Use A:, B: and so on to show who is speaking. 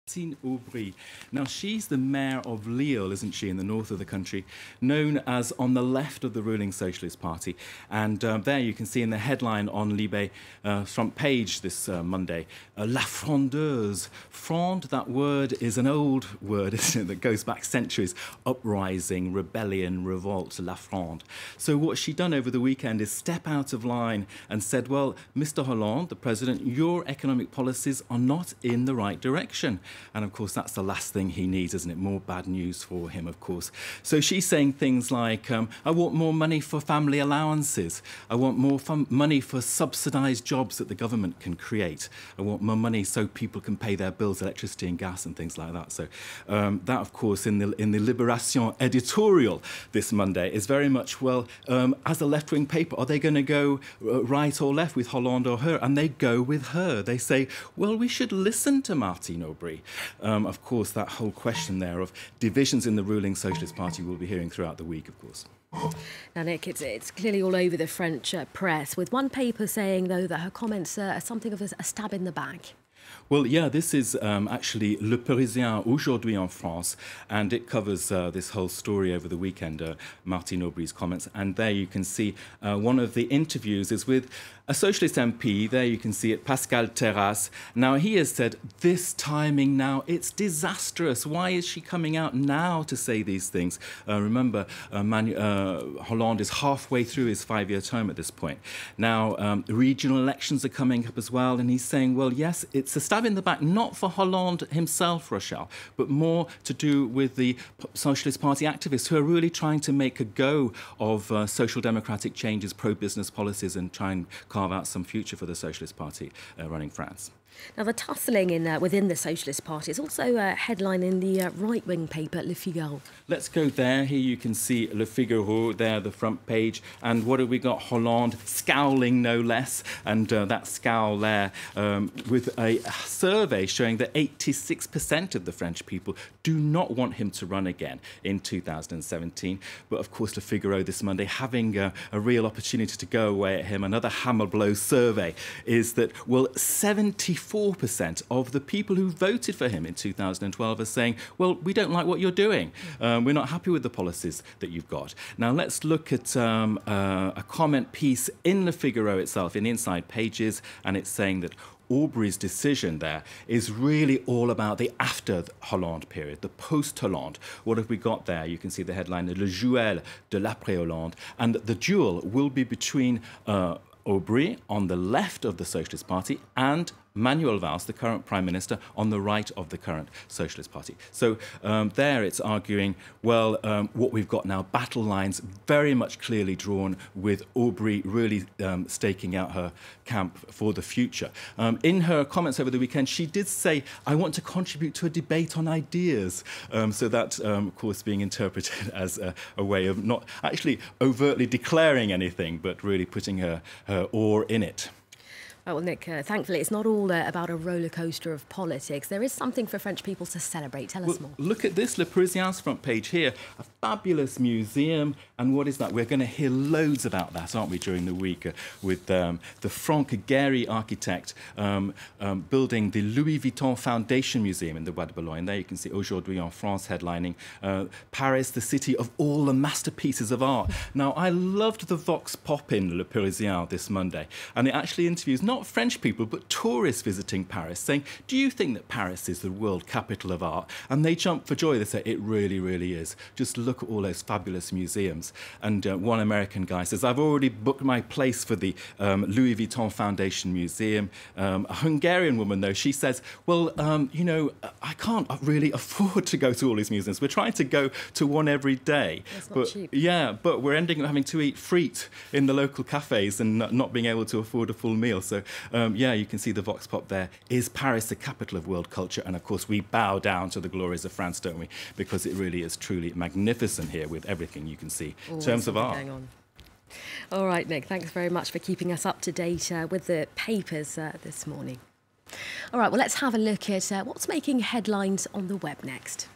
A: Martine Aubry. Now, she's the mayor of Lille, isn't she, in the north of the country, known as on the left of the ruling Socialist Party. And there you can see in the headline on Libé front page this Monday, La Frondeuse. Fronde, that word is an old word, isn't it, that goes back centuries. Uprising, rebellion, revolt, La Fronde. So what she done over the weekend is step out of line and said, well, Mr. Hollande, the president, your economic policies are not in the right direction. And of course, that's the last thing he needs, isn't it? More bad news for him, of course. So she's saying things like, I want more money for family allowances. I want more money for subsidised jobs that the government can create. I want more money so people can pay their bills, electricity and gas and things like that. So that, of course, in the Libération editorial this Monday is very much, well, as a left-wing paper, are they going to go right or left with Hollande or her? And they go with her. They say, well, we should listen to Martine Aubry. Of course, that whole question there of divisions in the ruling Socialist Party we'll be hearing throughout the week, of course.
B: Now, Nick, it's clearly all over the French press, with one paper saying, though, that her comments are something of a stab in the back.
A: Well, yeah, this is actually Le Parisien aujourd'hui en France, and it covers this whole story over the weekend, Martine Aubry's comments. And there you can see one of the interviews is with a Socialist MP. There you can see it, Pascal Terrasse. Now, he has said, this timing now, it's disastrous. Why is she coming out now to say these things? Remember, Hollande is halfway through his 5-year term at this point. Now, regional elections are coming up as well, and he's saying, well, yes, it's a stab in the back, not for Hollande himself, Rochelle, but more to do with the Socialist Party activists who are really trying to make a go of social democratic changes, pro-business policies, and try and carve out some future for the Socialist Party running France.
B: Now, the tussling within the Socialist Party is also a headline in the right-wing paper Le Figaro.
A: Let's go there. Here you can see Le Figaro, there, the front page. And what have we got? Hollande scowling, no less. And that scowl there with a survey showing that 86% of the French people do not want him to run again in 2017. But, of course, Le Figaro this Monday, having a real opportunity to go away at him, another hammer blow survey, is that, well, 74% of the people who voted for him in 2012 are saying, well, we don't like what you're doing. We're not happy with the policies that you've got. Now, let's look at a comment piece in Le Figaro itself, in the inside pages, and it's saying that Aubry's decision there is really all about the after-Hollande period, the post-Hollande. What have we got there? You can see the headline, Le Duel de l'après-Hollande, and the duel will be between Aubry on the left of the Socialist Party and Manuel Valls, the current Prime Minister, on the right of the current Socialist Party. So there it's arguing, well, what we've got now, battle lines very much clearly drawn with Aubry really staking out her camp for the future. In her comments over the weekend, she did say, I want to contribute to a debate on ideas. So that, of course, being interpreted as a way of not actually overtly declaring anything, but really putting her oar in it.
B: Well, Nick, thankfully, it's not all about a roller coaster of politics. There is something for French people to celebrate. Tell us more. Look
A: at this, Le Parisien's front page here. A fabulous museum. And what is that? We're going to hear loads about that, aren't we, during the week with the Franck Gehry architect building the Louis Vuitton Foundation Museum in the Bois de Boulogne. There you can see Aujourd'hui en France headlining Paris, the city of all the masterpieces of art. Now, I loved the Vox Pop in Le Parisien this Monday. And it actually interviews not French people, but tourists visiting Paris, saying, do you think that Paris is the world capital of art? And they jump for joy. They say, it really, really is. Just look at all those fabulous museums. And one American guy says, I've already booked my place for the Louis Vuitton Foundation Museum. A Hungarian woman, though, she says, well, you know, I can't really afford to go to all these museums. We're trying to go to one every day.
B: It's not cheap.
A: Yeah, but we're ending up having to eat frites in the local cafes and not being able to afford a full meal. So yeah, you can see the Vox Pop there. Is Paris the capital of world culture? And of course, we bow down to the glories of France, don't we? Because it really is truly magnificent here with everything you can see in terms of art.
B: All right, Nick, thanks very much for keeping us up to date with the papers this morning. All right, well, let's have a look at what's making headlines on the web next.